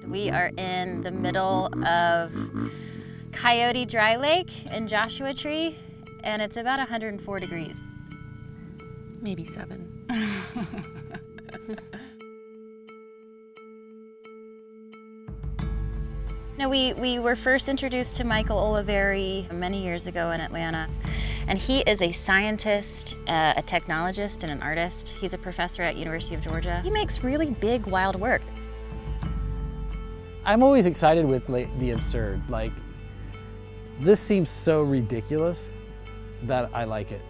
We are in the middle of Coyote Dry Lake in Joshua Tree, and it's about 104 degrees. Maybe 7. No, we were first introduced to Michael Oliveri many years ago in Atlanta, and he is a scientist, a technologist, and an artist. He's a professor at University of Georgia. He makes really big, wild work. I'm always excited with the absurd. Like, this seems so ridiculous that I like it.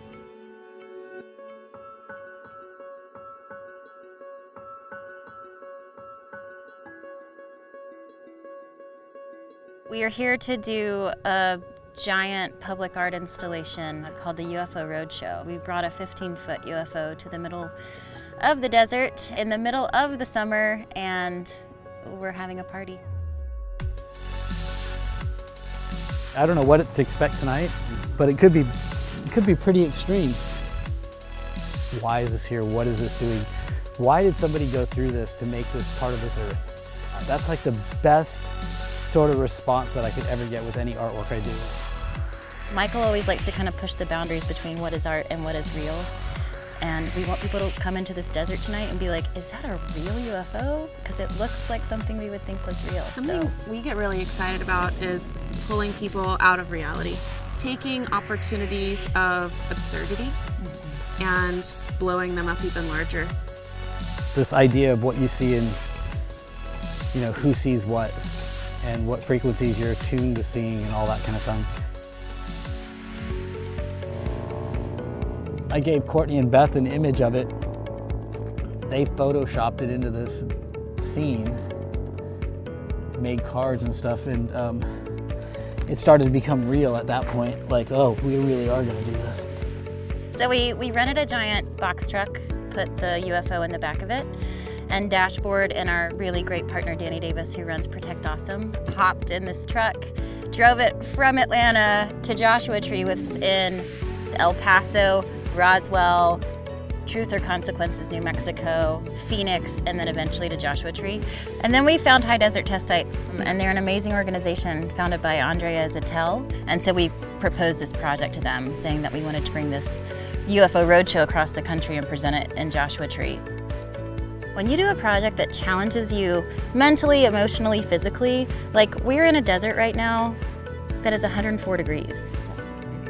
We are here to do a giant public art installation called the UFO Roadshow. We brought a 15-foot UFO to the middle of the desert in the middle of the summer, and we're having a party. I don't know what to expect tonight, but it could be pretty extreme. Why is this here? What is this doing? Why did somebody go through this to make this part of this earth? That's like the best sort of response that I could ever get with any artwork I do. Michael always likes to kind of push the boundaries between what is art and what is real. And we want people to come into this desert tonight and be like, is that a real UFO? Because it looks like something we would think was real. Something we get really excited about is pulling people out of reality, taking opportunities of absurdity and blowing them up even larger. This idea of what you see in, who sees what, and what frequencies you're attuned to seeing and all that kind of thing. I gave Courtney and Beth an image of it. They photoshopped it into this scene, made cards and stuff, and it started to become real at that point. Like, oh, we really are gonna do this. So we rented a giant box truck, put the UFO in the back of it, and Dashboard and our really great partner Danny Davis, who runs Protect Awesome, hopped in this truck, drove it from Atlanta to Joshua Tree within El Paso, Roswell, Truth or Consequences, New Mexico, Phoenix, and then eventually to Joshua Tree. And then we found High Desert Test Sites, and they're an amazing organization founded by Andrea Zettel. And so we proposed this project to them, saying that we wanted to bring this UFO roadshow across the country and present it in Joshua Tree. When you do a project that challenges you mentally, emotionally, physically, like we're in a desert right now that is 104 degrees.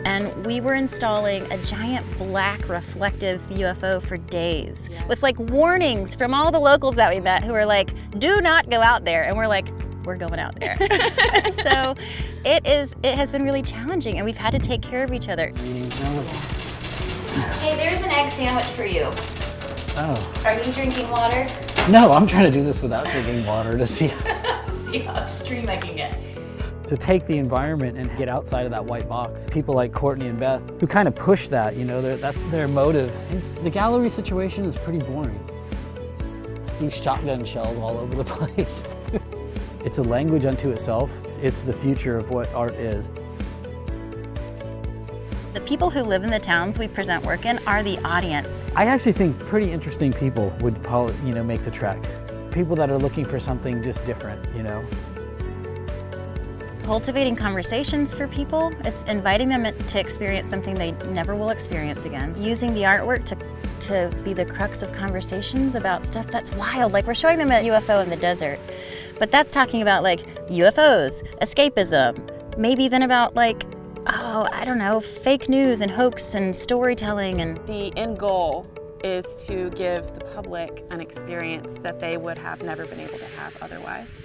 And we were installing a giant black reflective UFO for days with like warnings from all the locals that we met who were like, do not go out there. And we're like, we're going out there. So it has been really challenging, and we've had to take care of each other. Hey, there's an egg sandwich for you. Oh. Are you drinking water? No, I'm trying to do this without drinking water to see how extreme I can get. To take the environment and get outside of that white box. People like Courtney and Beth, who kind of push that, that's their motive. The gallery situation is pretty boring. See shotgun shells all over the place. It's a language unto itself. It's the future of what art is. The people who live in the towns we present work in are the audience. I actually think pretty interesting people would make the trek. People that are looking for something just different, Cultivating conversations for people, it's inviting them to experience something they never will experience again. Using the artwork to be the crux of conversations about stuff that's wild. Like, we're showing them a UFO in the desert, but that's talking about like UFOs, escapism, maybe then about like, oh, I don't know, fake news and hoax and storytelling. And the end goal is to give the public an experience that they would have never been able to have otherwise.